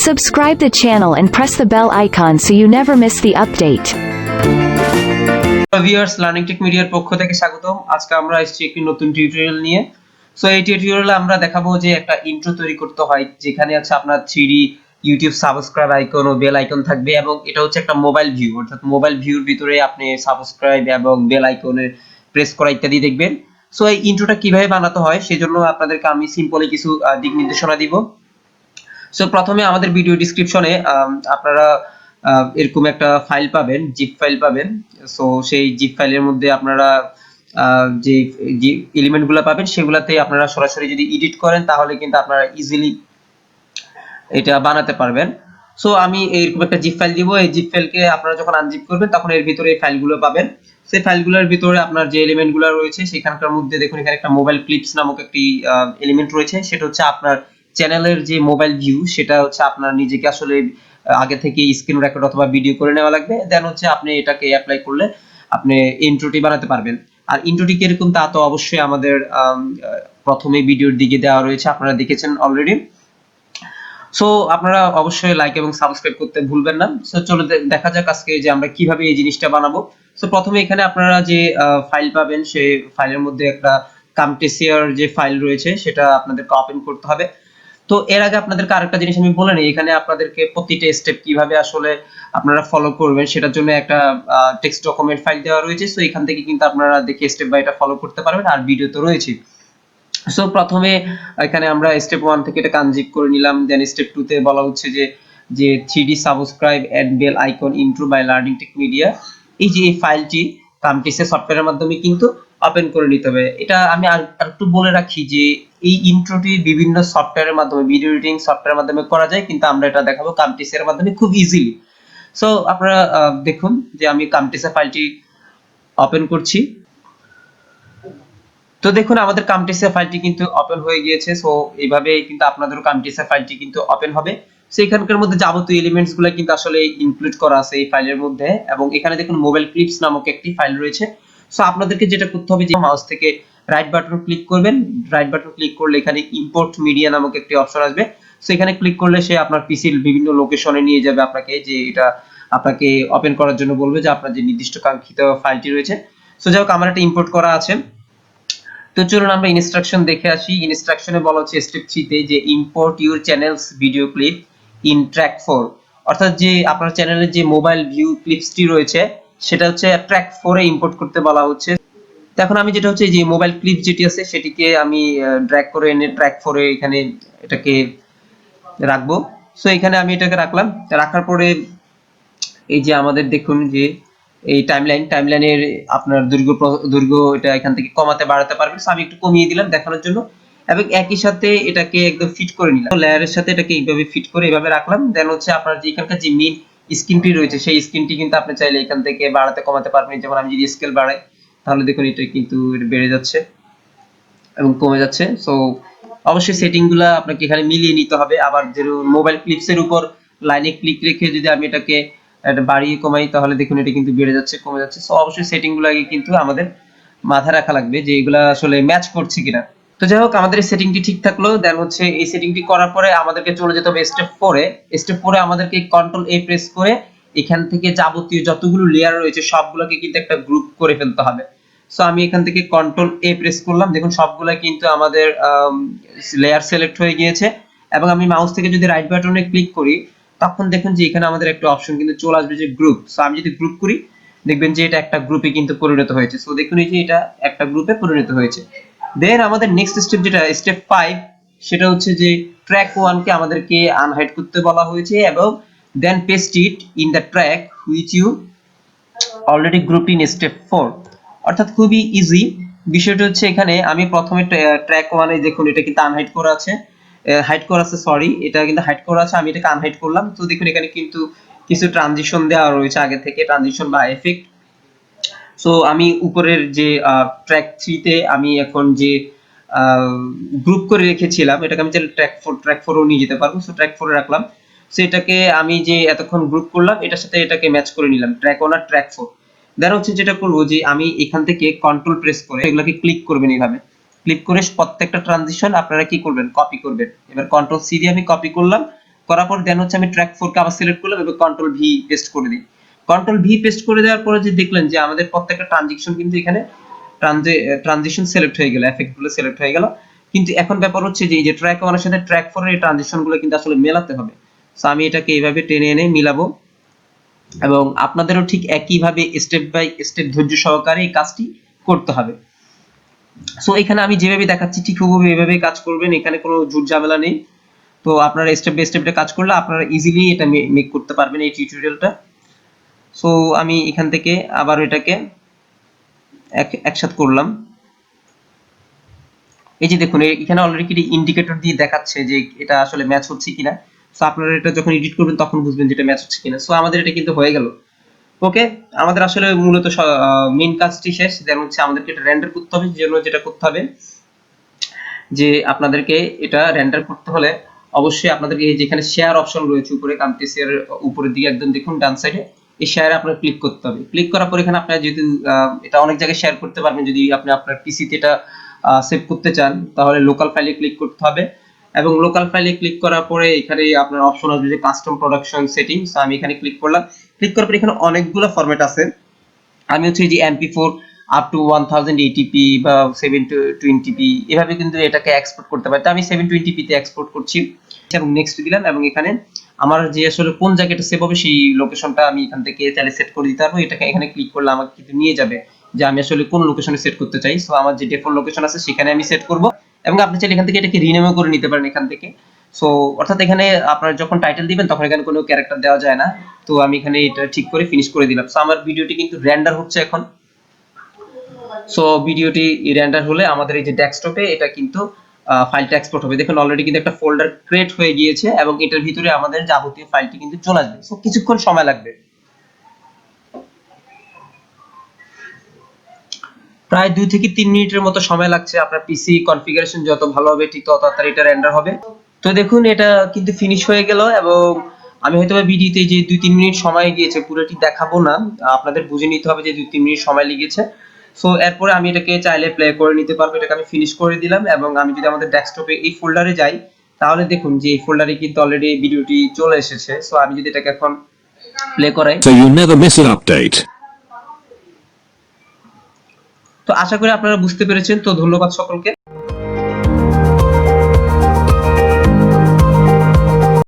Subscribe the channel and press the bell icon so you never miss the update. Viewers learning tech মিডিয়ার পক্ষ থেকে স্বাগতম। আজকে আমরা এসেছি একটি নতুন টিউটোরিয়াল নিয়ে। সো এই টিউটোরিয়ালে আমরা দেখাবো যে একটা ইন্ট্রো তৈরি করতে হয়, যেখানে আছে আপনার 3D ইউটিউব সাবস্ক্রাইব আইকন ও বেল আইকন থাকবে, এবং এটা হচ্ছে একটা মোবাইল ভিউ, অর্থাৎ মোবাইল ভিউর ভিতরে আপনি সাবস্ক্রাইব এবং বেল আইকনে প্রেস করা ইত্যাদি দেখবেন। সো এই ইন্ট্রোটা কিভাবে বানাতে হয় সেজন্য আপনাদেরকে আমি সিম্পলি কিছু দিক নির্দেশনা দিব। সো প্রথমে আমাদের ভিডিও ডেসক্রিপশনে আপনারা এরকম একটা ফাইল পাবেন, জিপ ফাইল পাবেন। সো সেই জিপ ফাইলের মধ্যে আপনারা যে এলিমেন্টগুলো পাবেন সেগুলাতে আপনারা সরাসরি যদি এডিট করেন তাহলে কিন্তু আপনারা ইজিলি এটা বানাতে পারবেন। সো আমি এইরকম একটা জিপ ফাইল দিব। এই জিপ ফাইলকে আপনারা যখন আনজিপ করবেন তখন এর ভিতরে এই ফাইলগুলো পাবেন। সেই ফাইলগুলোর ভিতরে আপনার যে এলিমেন্টগুলো রয়েছে সেখানকার মধ্যে দেখুন এখানে একটা মোবাইল ক্লিপস নামক একটি এলিমেন্ট রয়েছে। সেটা হচ্ছে আপনার চ্যানেলের যে মোবাইল ভিউ, সেটা হচ্ছে আপনার নিজেকে আসলে আগে থেকে স্ক্রিন রেকর্ড অথবা ভিডিও করে নেওয়া লাগবে। দেন হচ্ছে আপনি এটাকে অ্যাপ্লাই করলে আপনি ইন্ট্রোটি বানাতে পারবেন। আর ইন্ট্রোটি কিরকম তা তো অবশ্যই আমাদের প্রথমে ভিডিওর দিকে দেওয়া রয়েছে, আপনারা দেখেছেন অলরেডি। সো আপনারা অবশ্যই লাইক এবং সাবস্ক্রাইব করতে ভুলবেন না। সো চলো দেখা যাক আজকে যে আমরা কিভাবে এই জিনিসটা বানাবো। সো প্রথমে এখানে আপনারা যে ফাইল পাবেন সেই ফাইলের মধ্যে একটা কামটেসিয়ার যে ফাইল রয়েছে সেটা আপনাদেরকে ওপেন করতে হবে। তো এর আগে আপনাদেরকে আরেকটা জিনিস আমি বলে নিই, এখানে আপনাদেরকে প্রতিটা স্টেপ কিভাবে আসলে আপনারা ফলো করবেন সেটার জন্য একটা টেক্সট ডকুমেন্ট ফাইল দেওয়া রয়েছে। সো এখান থেকে কিন্তু আপনারা দেখে স্টেপ বাই এটা ফলো করতে পারবেন, আর ভিডিও তো রয়েছে। সো প্রথমে এখানে আমরা স্টেপ 1 থেকে এটা আনজিপ করে নিলাম। দেন স্টেপ 2 তে বলা হচ্ছে যে 3D subscribe and bell icon intro by learning tech media, এই যে এই ফাইলটি কামটেসিয়া সফটওয়্যারের মাধ্যমে কিন্তু ওপেন করে নিতে হবে। এটা আমি আরেকটু বলে রাখি যে এই ইন্ট্রোটি বিভিন্ন সফটওয়্যারের মাধ্যমে, ভিডিও এডিটিং সফটওয়্যারের মাধ্যমে করা যায়, কিন্তু আমরা এটা দেখাবো কামটেসিয়ার মাধ্যমে খুব ইজিলি। সো আপনারা দেখুন যে আমি কামটেসিয়া ফাইলটি ওপেন করছি। তো দেখুন আমাদের কামটেসিয়া ফাইলটি কিন্তু ওপেন হয়ে গিয়েছে। সো এইভাবে কিন্তু আপনাদেরও কামটেসিয়া ফাইলটি কিন্তু ওপেন হবে। সো এখানকার মধ্যে যাবতীয় এলিমেন্টস গুলো কিন্তু আসলে ইনক্লুড করা আছে এই ফাইলের মধ্যে, এবং এখানে দেখুন মোবাইল ক্লিপস নামক একটি ফাইল রয়েছে। সো আপনাদেরকে যেটা করতে হবে যে মাউস থেকে রাইট বাটন ক্লিক করবেন। রাইট বাটন ক্লিক করলে এখানে ইম্পোর্ট মিডিয়া নামক একটি অপশন আসবে। সো এখানে ক্লিক করলে সে আপনার পিসির বিভিন্ন লোকেশনে নিয়ে যাবে আপনাকে, যে এটা আপনাকে ওপেন করার জন্য বলবে যে আপনার যে নির্দিষ্ট কাঙ্ক্ষিত ফাইলটি রয়েছে। সো যাই হোক আমার এটা ইম্পোর্ট করা আছে। তো চলুন আমরা ইনস্ট্রাকশন দেখে আসি। ইনস্ট্রাকশনে বলা হচ্ছে স্টেপ 3 তে যে import your channels video clip in track 4, অর্থাৎ যে আপনার চ্যানেলের যে মোবাইল ভিউ ক্লিপসটি রয়েছে সেটা হচ্ছে ট্র্যাক 4 এ ইম্পোর্ট করতে বলা হচ্ছে। তো এখন আমি যেটা হচ্ছে যে মোবাইল ক্লিপ যেটি আছে সেটিকে আমি ড্র্যাগ করে এনে ট্র্যাক 4 এ এখানে এটাকে রাখবো। সো এখানে আমি এটাকে রাখলাম। রাখার পরে এই যে আমাদের দেখুন যে এই টাইমলাইনের আপনার দৈর্ঘ্য এটা এখান থেকে কমাতে বাড়াতে পারবেন। সো আমি একটু কমিয়ে দিলাম দেখানোর জন্য, এবং একই সাথে এটাকে একদম ফিট করে নিলাম। লেয়ারের সাথে এটাকে এইভাবে ফিট করে এভাবে রাখলাম। দেন হচ্ছে আপনার যে এখানকার যে মেইন স্ক্রিনটি রয়েছে সেই স্ক্রিনটি কিন্তু আপনি চাইলে এখান থেকে বাড়াতে কমাতে পারবেন। যেমন আমি যদি স্কেল বাড়াই তাহলে দেখুন এটা কিন্তু বেড়ে যাচ্ছে এবং কমে যাচ্ছে। সো অবশ্যই সেটিংগুলো আপনাকে এখানে মিলিয়ে নিতে হবে। আবার যে মোবাইল ক্লিপসের উপর লাইনে ক্লিক রেখে যদি আমি এটাকে এটা বাড়িয়ে কমাই তাহলে দেখুন এটা কিন্তু বেড়ে যাচ্ছে, কমে যাচ্ছে। সো অবশ্যই সেটিংগুলো আগে কিন্তু আমাদের মাথায় রাখা লাগবে যে এগুলা আসলে ম্যাচ করছে কিনা। তো যাই হোক আমাদের এই সেটিংটি ঠিক থাকলো। দেন হচ্ছে এই সেটিংটি করার পরে আমাদেরকে চলে যেতে হবে স্টেপ 4 এ। স্টেপ 4 এ আমাদেরকে কন্ট্রোল এ প্রেস করে এখান থেকে যাবতীয় যতগুলো লেয়ার রয়েছে সবগুলোকে কিন্তু একটা গ্রুপ করে ফেলতে হবে। সো আমি এখান থেকে কন্ট্রোল এ প্রেস করলাম। দেখুন সবগুলা কিন্তু আমাদের লেয়ার সিলেক্ট হয়ে গিয়েছে, এবং আমি মাউস থেকে যদি রাইট বাটনে ক্লিক করি তখন দেখুন যে এখানে আমাদের একটা অপশন কিন্তু চলে আসবে যে গ্রুপ। সো আমি যদি গ্রুপ করি দেখবেন যে এটা একটা গ্রুপে কিন্তু পরিণত হয়েছে। সো দেখুন এই যে এটা একটা গ্রুপে পরিণত হয়েছে। দেন আমাদের নেক্সট স্টেপ যেটা স্টেপ 5, সেটা হচ্ছে যে ট্র্যাক 1 কে আমাদেরকে আনহাইড করতে বলা হয়েছে, এবং then paste it in the track which you already grouped in step 4, অর্থাৎ খুবই ইজি। বিষয়টা হচ্ছে এখানে আমি প্রথমে ট্র্যাক 1 এ দেখুন এটা কিন্তু আনহাইড করা আছে, সরি এটা কিন্তু হাইড করা আছে, আমি এটাকে আনহাইড করলাম। তো দেখুন এখানে কিন্তু কিছু ট্রানজিশন দেওয়া রয়েছে আগে থেকে, ট্রানজিশন বা এফেক্ট। সো আমি উপরের যে ট্র্যাক 3 তে আমি এখন যে গ্রুপ করে রেখেছিলাম এটাকে আমি চাইলে ট্র্যাক 4 ও নিয়ে যেতে পারবো। সো ট্র্যাক 4 এ রাখলাম। সো এটাকে আমি যে এতক্ষণ গ্রুপ করলাম এটার সাথে এটাকে ম্যাচ করে নিলাম, ট্র্যাক 1 আর ট্র্যাক 4। দেন হচ্ছে যেটা করব যে আমি এখান থেকে কন্ট্রোল প্রেস করে এগুলোকে ক্লিক করবেন, এইভাবে ক্লিক করে প্রত্যেকটা ট্রানজিশন আপনারা কি করবেন, কপি করবেন। এবার কন্ট্রোল সি দিয়ে আমি কপি করলাম, করার পর দেন হচ্ছে আমি ট্র্যাক 4 কে আবার সিলেক্ট করলাম এবং কন্ট্রোল ভি পেস্ট করে দিই। কন্ট্রোল ভি পেস্ট করে দেওয়ার পরে যে দেখলেন যে আমাদের প্রত্যেকটা ট্রানজিশন কিন্তু এখানে ট্রানজিশন সিলেক্ট হয়ে গেল, এফেক্ট গুলো সিলেক্ট হয়ে গেল। কিন্তু এখন ব্যাপার হচ্ছে যে এই যে ট্র্যাক 1 এর সাথে ট্র্যাক 4 এর এই ট্রানজিশন গুলো কিন্তু আসলে মেলাতে হবে। সো আমি এটাকে এইভাবে টেনে এনে মিলাবো এবং আপনাদেরও ঠিক একই ভাবে স্টেপ বাই স্টেপ ধৈর্য সহকারে এই কাজটি করতে হবে। সো এখানে আমি যেভাবে দেখাচ্ছি ঠিক হুবহু এইভাবেই কাজ করবেন, এখানে কোনো ঝুট ঝামেলা নেই। তো আপনারা স্টেপ বাই স্টেপ কাজ করলে আপনারা ইজিলি এটা মেক করতে পারবেন এই টিউটোরিয়ালটা। সো আমি এখান থেকে আবার এটাকে একসাথে করলাম। এই যে দেখুন এখানে অলরেডি ইন্ডিকেটর দিয়ে দেখাচ্ছে যে এটা আসলে ম্যাচ হচ্ছে কিনা। সো আপনারা এটা যখন এডিট করবেন তখন বুঝবেন যে এটা ম্যাচ হচ্ছে কিনা। সো আমাদের এটা কিন্তু হয়ে গেল। ওকে, আমাদের আসলে মূলত মেইন কাজটি শেষ। দেন হচ্ছে আমাদেরকে এটা রেন্ডার করতে হবে। যেজন্য যেটা করতে হবে যে আপনাদেরকে এটা রেন্ডার করতে হলে অবশ্যই আপনাদেরকে যেখানে শেয়ার অপশন রয়েছে উপরে কামটেসিয়ার উপরের দিকে একদম দেখুন ডান সাইডে, এই শেয়ারে আপনার ক্লিক করতে হবে। ক্লিক করার পর এখানে আপনারা যেহেতু এটা অনেক জায়গায় শেয়ার করতে পারবেন, যদি আপনি আপনার পিসিতে এটা সেভ করতে চান তাহলে লোকাল ফাইলে ক্লিক করতে হবে এবং লোকাল ফাইলে ক্লিক করার পরে এখানে আপনার অপশন আসবে যে কাস্টম প্রোডাকশন সেটিংস। আমি এখানে ক্লিক করলাম। ক্লিক করার পর এখানে অনেকগুলো ফরম্যাট আছে। আমি হচ্ছে যে MP4 আপ টু 1080p বা 720p এভাবে কিন্তু এটাকে এক্সপোর্ট করতে পারি। তো আমি 720p তে এক্সপোর্ট করছি এবং নেক্সট দিলাম এবং এখানে আমার যে আসলে কোন জায়গাটা সেভ হবে সেই লোকেশনটা আমি এখান থেকে চাইলে সেট করে দিতে পারবো। এটাকে এখানে ক্লিক করলে আমাকে কিন্তু নিয়ে যাবে যে আমি আসলে কোন লোকেশনে সেট করতে চাই। সো আমার যে ডিফল্ট লোকেশন আছে সেখানে আমি সেট করব এবং আপনি চাইলে এখান থেকে এটাকে রিনেমও করে নিতে পারেন এখান থেকে। সো অর্থাৎ এখানে আপনারা যখন টাইটেল দিবেন তখন এখানে কোনো ক্যারেক্টার দেওয়া যায় না। তো আমি এখানে এটা ঠিক করে ফিনিশ করে দিলাম। সো আমার ভিডিওটি কিন্তু রেন্ডার হচ্ছে এখন। সো ভিডিওটি রেন্ডার হলে আমাদের এই যে ডেস্কটপে এটা কিন্তু ফাইলটা এক্সপোর্ট হবে। দেখুন অলরেডি কিন্তু একটা ফোল্ডার ক্রিয়েট হয়ে গিয়েছে এবং এটার ভিতরে আমাদের যাবতীয় ফাইলটি কিন্তু চলে আসবে। সো কিছুক্ষণ সময় লাগবে, প্রায় 2 থেকে 3 মিনিটের মতো সময় লাগছে। আপনার পিসি কনফিগারেশন যত ভালো হবে ঠিক তত তাড়াতাড়ি এটা রেন্ডার হবে। তো দেখুন এটা কিন্তু ফিনিশ হয়ে গেল এবং আমি হয়তোবা ভিডিওতে যে 2-3 মিনিট সময় গিয়েছে পুরোটি দেখাবো না, আপনাদের বুঝে নিতে হবে যে 2-3 মিনিট সময় লেগেছে। সো এরপরে আমি এটাকে চাইলে প্লে করে নিতে পারবো। এটাকে আমি ফিনিশ করে দিলাম এবং আমি যদি আমাদের ডেস্কটপে এই ফোল্ডারে যাই তাহলে দেখুন যে এই ফোল্ডারে কিন্তু অলরেডি ভিডিওটি চলে এসেছে। সো আমি যদি এটাকে এখন প্লে করাই, So you never miss an update. তো আশা করি আপনারা বুঝতে পেরেছেন। তো ধন্যবাদ সকলকে।